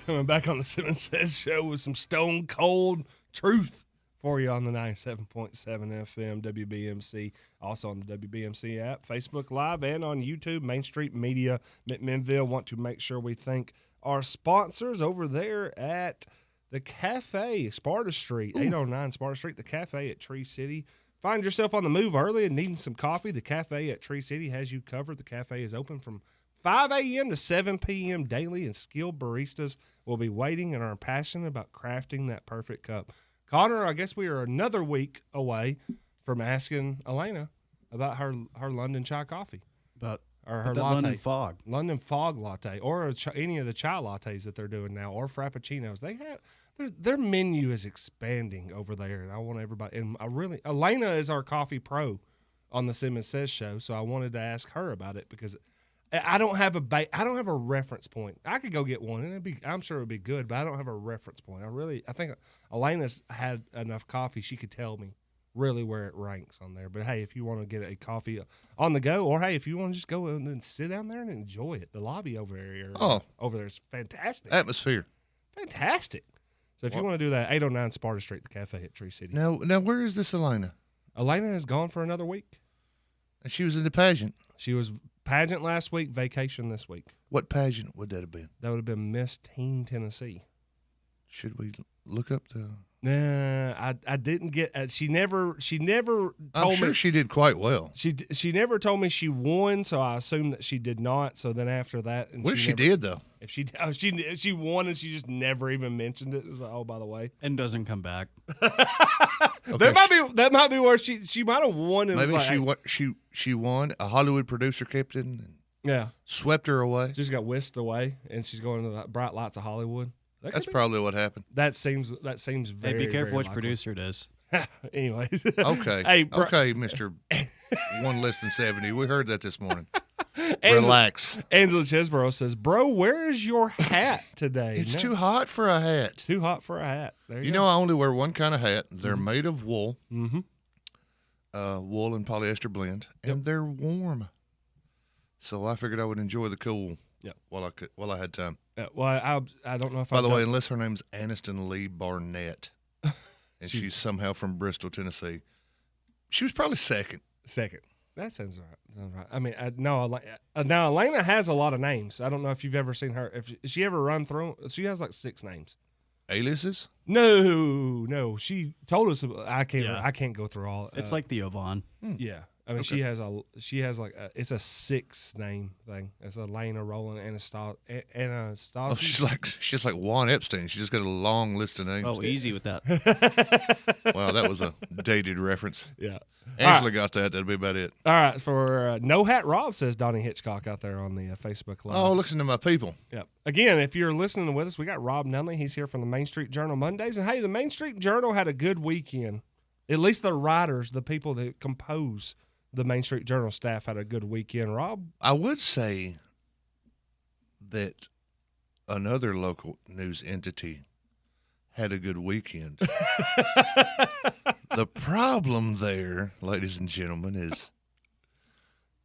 Coming back on the Simmons Says show with some stone cold truth for you on the 97.7 FM WBMC. Also on the WBMC app, Facebook Live, and on YouTube. Main Street Media, McMinnville. Want to make sure we thank our sponsors over there at the Cafe, Sparta Street, 809 Sparta Street, the Cafe at Tree City. Find yourself on the move early and needing some coffee, the Cafe at Tree City has you covered. The Cafe is open from 5 a.m. to 7 p.m. daily, and skilled baristas will be waiting and are passionate about crafting that perfect cup. Connor, I guess we are another week away from asking Elena about her London chai coffee. Or her latte. London Fog. London Fog latte, or any of the chai lattes that they're doing now, or frappuccinos. They have their menu is expanding over there, and I want everybody. And Elena is our coffee pro on the Simmons Says show, so I wanted to ask her about it because I don't have a reference point. I could go get one, and I'm sure it'd be good, but I don't have a reference point. I think Elena's had enough coffee; she could tell me really where it ranks on there. But hey, if you want to get a coffee on the go, or hey, if you want to just go and then sit down there and enjoy it, the lobby over there is fantastic. Atmosphere, fantastic. So if you want to do that, 809 Sparta Street, the Cafe at Tree City. Now where is this Elena? Elena is gone for another week. And she was in the pageant. She was pageant last week, vacation this week. What pageant would that have been? That would have been Miss Teen Tennessee. Should we look up the? Nah, I didn't get. She never told me. I'm sure she did quite well. She never told me she won, so I assumed that she did not. So then after that, and what if she did though? If she won and she just never even mentioned it. It was like, oh, by the way, and doesn't come back. Okay. That might be where she might have won. And Maybe she won. A Hollywood producer kept it and swept her away. Just got whisked away, and she's going to the bright lights of Hollywood. That's probably what happened. That seems very. Hey, be careful which likely. producer it is. Anyways. Okay. Hey, okay, Mr. One less than 70. We heard that this morning. Relax. Angela Chesborough says, "Bro, where is your hat today?" It's too hot for a hat. Too hot for a hat. There you know, I only wear one kind of hat. They're made of wool. Mm-hmm. Wool and polyester blend, and they're warm. So I figured I would enjoy the cool. Yep. While I had time. Well, I don't know if. By the way, unless her name's Aniston Lee Barnett, and she's somehow from Bristol, Tennessee, she was probably second. That sounds right. I mean, now Elena has a lot of names. I don't know if you've ever seen her. If she ever run through, she has like 6 names. Aliases? No. She told us. I can't go through all. It's like Theo Vaughn. Yeah. I mean, she has like it's a 6 name thing. It's Elena Roland Anastasia. Oh, she's like Juan Epstein. She just got a long list of names. Oh, easy with that. Wow, that was a dated reference. Yeah. Angela got that. That'll be about it. All right. For No Hat Rob says Donnie Hitchcock out there on the Facebook Live. Oh, listen to my people. Yep. Again, if you're listening with us, we got Rob Nunley. He's here from the Main Street Journal Mondays. And hey, the Main Street Journal had a good weekend. At least the writers, the people that compose the Main Street Journal staff had a good weekend, Rob. I would say that another local news entity had a good weekend. The problem there, ladies and gentlemen, is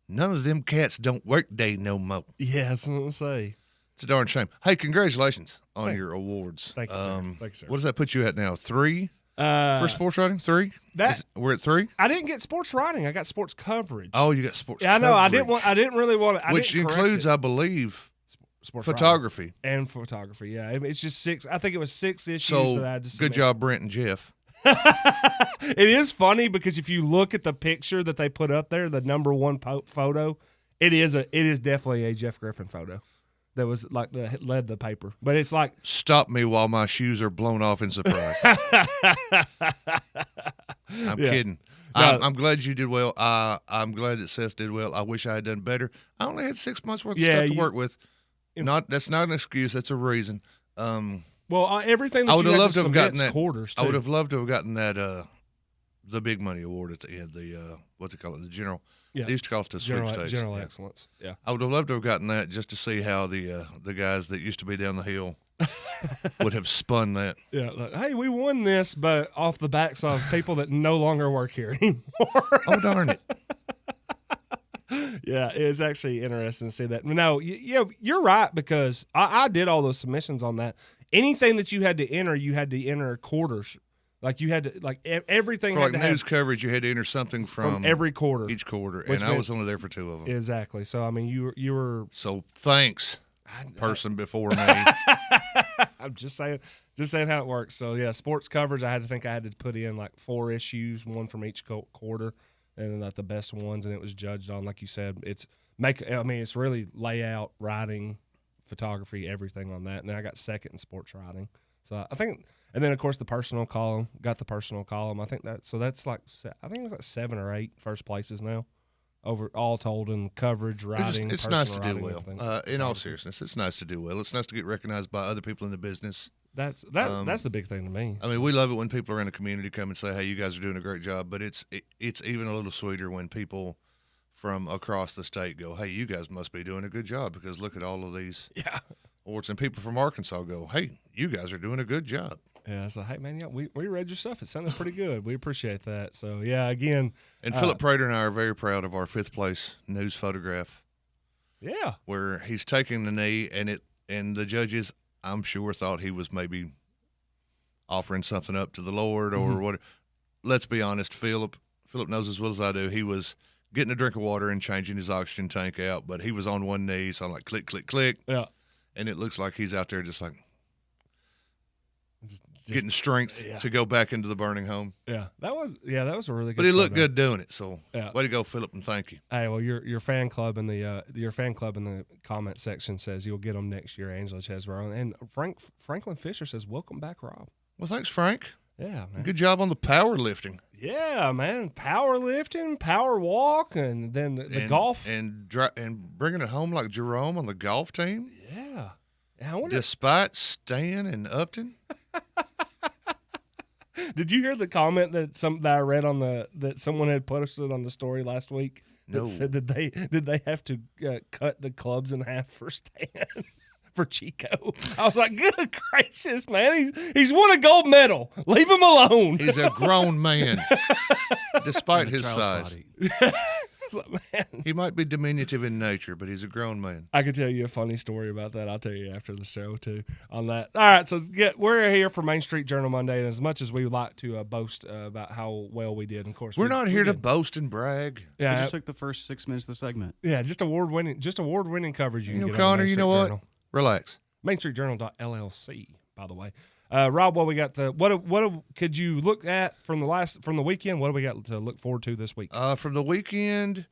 none of them cats don't work day no more. Yeah, that's what I'm saying. It's a darn shame. Hey, congratulations on your awards. Thank you, sir. Thank you, sir. What does that put you at now? 3 for sports writing? 3? We're at 3? I didn't get sports writing. I got sports coverage. Oh, you got sports I know. coverage. I didn't really want to. Which includes, I believe, sports photography. writing. And photography, yeah. It's just 6. I think it was 6 issues So, that I had to good submit. job, Brent and Jeff. It is funny because if you look at the picture that they put up there, the number one photo, it is definitely a Jeff Griffin photo. That was like led the paper, but it's like stop me while my shoes are blown off in surprise. I'm kidding. No. I'm glad you did well. I'm glad that Seth did well. I wish I had done better. I only had 6 months worth of stuff to work with. That's not an excuse. That's a reason. Well, everything that I would you have had loved to to have submit's gotten that. quarters too. I would have loved to have gotten that. The big money award at the end. The what's it called? The general. Yeah. They used to call it the sweepstakes. General excellence. Yeah. I would have loved to have gotten that just to see how the guys that used to be down the hill would have spun that. Yeah. Like, hey, we won this, but off the backs of people that no longer work here anymore. Oh, darn it. Yeah, it's actually interesting to see that. No, you're right because I did all those submissions on that. Anything that you had to enter quarters. Like you had to, everything For had to news have coverage, you had to enter something from every quarter, each quarter, Which and I was only there for 2 of them. Exactly. So I mean, you were. So thanks, person before me. I'm just saying how it works. So yeah, sports coverage. I had to put in like 4 issues, one from each quarter, and then like the best ones, and it was judged on, like you said, it's really layout, writing, photography, everything on that. And then I got second in sports writing. So I think, and then of course the personal column. Got the personal column. I think that's like 7 or 8 first places now, over all told in coverage, writing. It's nice to do well. In all seriousness, it's nice to do well. It's nice to get recognized by other people in the business. That's the big thing to me. I mean, we love it when people around the community come and say, "Hey, you guys are doing a great job." But it's even a little sweeter when people from across the state go, "Hey, you guys must be doing a good job because look at all of these." Yeah. Awards. And people from Arkansas go, "Hey, you guys are doing a good job." Yeah, it's like, hey man, yeah, we read your stuff. It sounded pretty good. We appreciate that. So yeah, again. And Philip Prater and I are very proud of our 5th place news photograph. Yeah. Where he's taking the knee, and the judges, I'm sure, thought he was maybe offering something up to the Lord or what. Let's be honest, Philip knows as well as I do. He was getting a drink of water and changing his oxygen tank out, but he was on one knee, so I'm like click, click, click. Yeah. And it looks like he's out there just like getting strength to go back into the burning home. Yeah, that was a really good. But he looked good doing it. So yeah. Way to go, Philip, and thank you. Hey, well, your fan club in the comment section says you'll get them next year. Angela Chesborough and Franklin Fisher says welcome back, Rob. Well, thanks, Frank. Yeah, man. Good job on the power lifting. Yeah, man. Power lifting, power walk, and then the golf. And bringing it home like Jerome on the golf team. Yeah. Despite Stan and Upton. Did you hear the comment that I read on that someone had posted on the story last week? That No. said that did they have to cut the clubs in half for Stan? For Chico. I was like, good gracious, man. He's won a gold medal. Leave him alone. He's a grown man, despite his size. Like, man. He might be diminutive in nature, but he's a grown man. I could tell you a funny story about that. I'll tell you after the show, too, on that. All right, so we're here for Main Street Journal Monday, and as much as we would like to boast about how well we did, and of course, we're not here to boast and brag. Yeah, we just took the first 6 minutes of the segment. Yeah, just award-winning coverage. You can get Connor, on Main Street what? Journal. Relax. MainStreetJournal.llc, by the way. Rob, what we got? What could you look at from the weekend? What do we got to look forward to this week? From the weekend,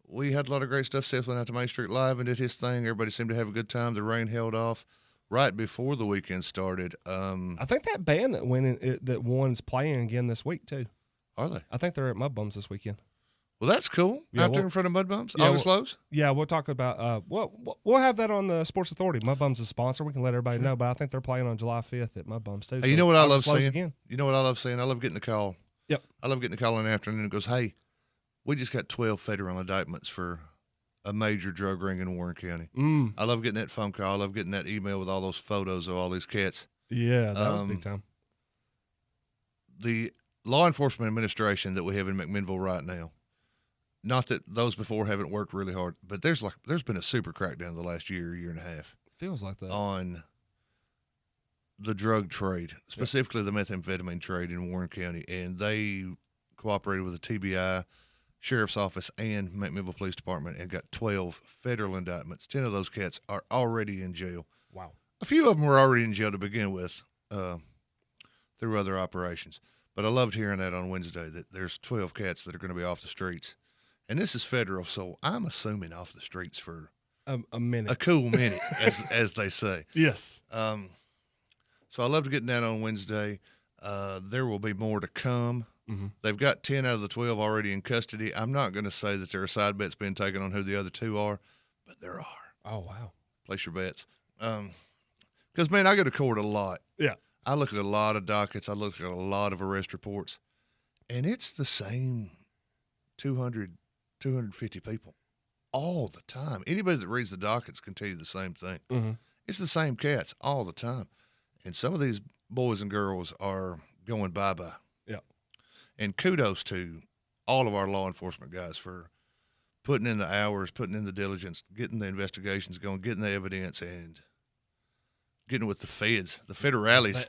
we had a lot of great stuff. Seth went out to Main Street Live and did his thing. Everybody seemed to have a good time. The rain held off right before the weekend started. I think that band that won's playing again this week too. Are they? I think they're at Mud Bums this weekend. Well, that's cool. Yeah, out there in front of Mud Bums, August Lows. Yeah, we'll talk about. We'll have that on the Sports Authority. Mud Bums is a sponsor. We can let everybody know. But I think they're playing on July 5th at Mud Bums too. Hey, you know what I love Lows seeing? Again. You know what I love seeing? I love getting a call. Yep. I love getting a call in the afternoon. It goes, "Hey, we just got 12 federal indictments for a major drug ring in Warren County. I love getting that phone call. I love getting that email with all those photos of all these cats. Yeah, that was big time. The law enforcement administration that we have in McMinnville right now, not that those before haven't worked really hard, but there's been a super crackdown the last year and a half. Feels like that. On the drug trade, specifically the methamphetamine trade in Warren County, and they cooperated with the TBI, Sheriff's Office, and McMinnville Police Department and got 12 federal indictments. 10 of those cats are already in jail. Wow. A few of them were already in jail to begin with through other operations. But I loved hearing that on Wednesday, that there's 12 cats that are going to be off the streets. And this is federal, so I'm assuming off the streets for a minute. A cool minute, as they say. Yes. So I loved getting that on Wednesday. There will be more to come. Mm-hmm. They've got 10 out of the 12 already in custody. I'm not going to say that there are side bets being taken on who the other 2 are, but there are. Oh, wow. Place your bets. Because, man, I go to court a lot. Yeah. I look at a lot of dockets. I look at a lot of arrest reports, and it's the same 200, 250 people all the time. Anybody that reads the dockets can tell you the same thing. Mm-hmm. It's the same cats all the time. And some of these boys and girls are going bye-bye. Yeah. And kudos to all of our law enforcement guys for putting in the hours, putting in the diligence, getting the investigations going, getting the evidence, and getting with the feds, the federales.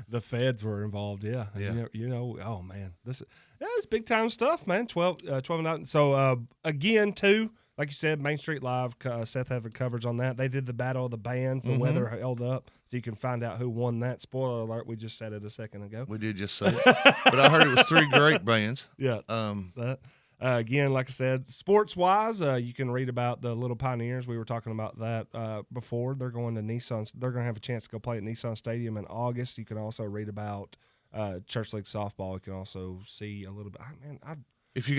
The feds were involved, yeah. Yeah. You know, oh, man. It's big time stuff, man. 12 and out. So, again, too, like you said, Main Street Live, Seth having coverage on that. They did the Battle of the Bands. The weather held up, so you can find out who won that. Spoiler alert, we just said it a second ago. We did just say it. But I heard it was 3 great bands. Yeah. Again, like I said, sports-wise, you can read about the Little Pioneers. We were talking about that before. They're going to Nissan. They're going to have a chance to go play at Nissan Stadium in August. You can also read about Church League softball. You can also see a little bit. If you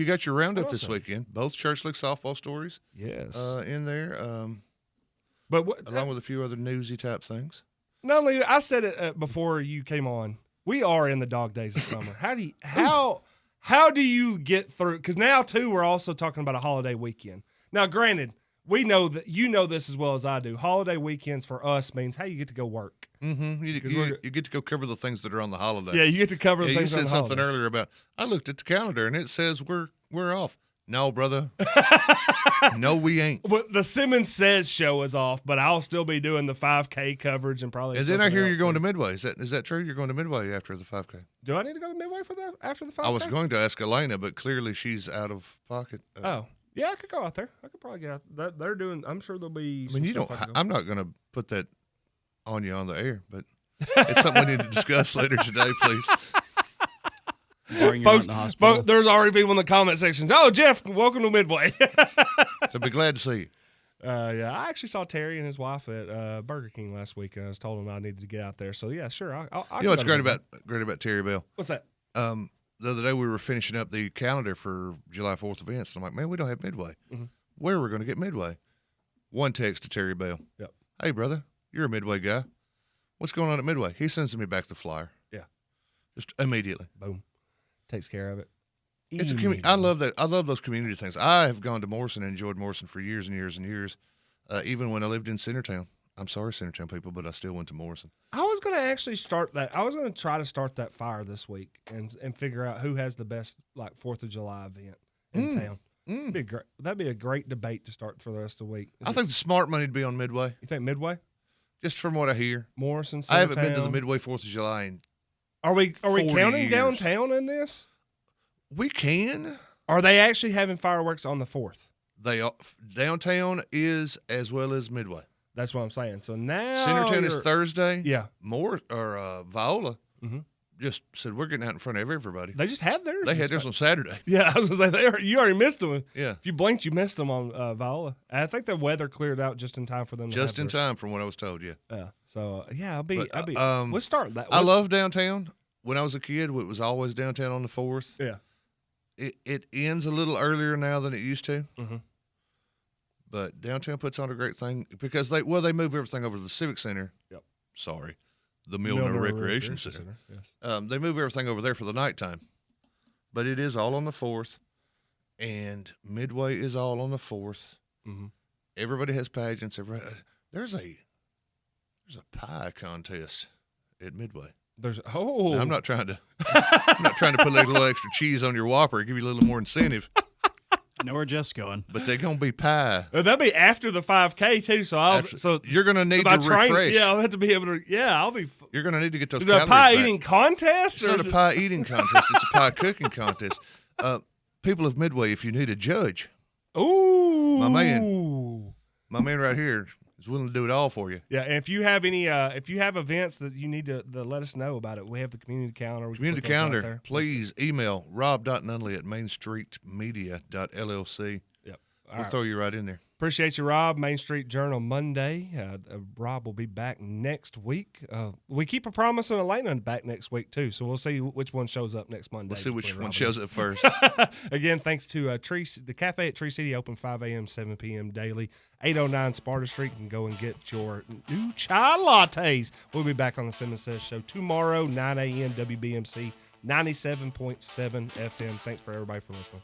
got your roundup this weekend, both Church League softball stories, yes, in there, along with a few other newsy type things. Not only I said it before you came on, we are in the dog days of summer. How do you get through? Because now too, we're also talking about a holiday weekend. Now, granted, we know that you know this as well as I do. Holiday weekends for us means, hey, you get to go work. Mm-hmm. You get to go cover the things that are on the holiday. Yeah, you get to cover the things on the holidays. You said something earlier about, I looked at the calendar and it says we're off. No, brother. No, we ain't. Well, the Simmons Says show is off, but I'll still be doing the 5K coverage and probably. And then I hear you're going to Midway. Is that true? You're going to Midway after the 5K? Do I need to go to Midway after the 5K? I was going to ask Elena, but clearly she's out of pocket. Yeah, I could go out there. I could probably get out. They're doing. I'm sure there'll be. I mean, you don't. I'm not going to put that on you on the air, but it's something we need to discuss later today, please. Folks, there's already people in the comment sections. Oh, Jeff, welcome to Midway. So be glad to see you. Yeah, I actually saw Terry and his wife at Burger King last week, and I was told him I needed to get out there. So yeah, sure. I'll you know what's great about Terry Bell? What's that? The other day we were finishing up the calendar for July 4th events, and I'm like, man, we don't have Midway. Mm-hmm. Where are we going to get Midway? One text to Terry Bell. Yep. Hey, brother, you're a Midway guy. What's going on at Midway? He sends me back the flyer. Yeah. Just immediately. Boom. Takes care of it. It's a community. I love that. I love those community things. I have gone to Morrison and enjoyed Morrison for years and years and years, even when I lived in Centertown. I'm sorry, Centertown people, but I still went to Morrison. I was going to actually start that. I was going to try to start that fire this week and figure out who has the best 4th of July event in town. That'd be a great debate to start for the rest of the week. I think the smart money would be on Midway. You think Midway? Just from what I hear. Morrison, Centertown. I haven't been to the Midway 4th of July in Are we counting years. downtown in this? We can. Are they actually having fireworks on the 4th? Downtown is as well as Midway. That's what I'm saying. So now Centertown is Thursday. Yeah. Viola just said we're getting out in front of everybody. They just had theirs. They had theirs on Saturday. Yeah, I was going to say you already missed them. Yeah. If you blinked, you missed them on Viola. I think the weather cleared out just in time for them. Just in time from what I was told. Yeah. Yeah. So I'll be. Let's start that. I love downtown. When I was a kid, it was always downtown on the 4th. Yeah. It ends a little earlier now than it used to. Mm-hmm. But downtown puts on a great thing because they move everything over to the Civic Center. Yep. Sorry, the Milner Recreation Center. Yes. They move everything over there for the nighttime. But it is all on the 4th, And Midway is all on the 4th. Mm-hmm. Everybody has pageants. There's a pie contest at Midway. There's Now, I'm not trying to put a little extra cheese on your Whopper, give you a little more incentive. I know where Jeff's going. But they're gonna be pie. That'll be after the 5K too. So you're gonna need to refresh. Yeah, I'll have to be able to. Yeah, I'll be. You're gonna need to get those. Is it a pie eating contest? It's not a pie eating contest. It's a pie cooking contest. People of Midway, if you need a judge, my man right here is willing to do it all for you. Yeah, and if you have any, if you have events that you need to let us know about it, we have the community calendar. Community calendar. Please email rob.nunley@mainstreetmedia.llc. Yep. We'll throw you right in there. Appreciate you, Rob. Main Street Journal Monday. Rob will be back next week. We keep promising Elena back next week, too, so we'll see which one shows up next Monday. We'll see which one shows up first. Again, thanks to the Cafe at Tree City, open 5 a.m., 7 p.m. daily. 809 Sparta Street. You can go and get your new chai lattes. We'll be back on the Simmons Says show tomorrow, 9 a.m., WBMC 97.7 FM. Thanks for everybody for listening.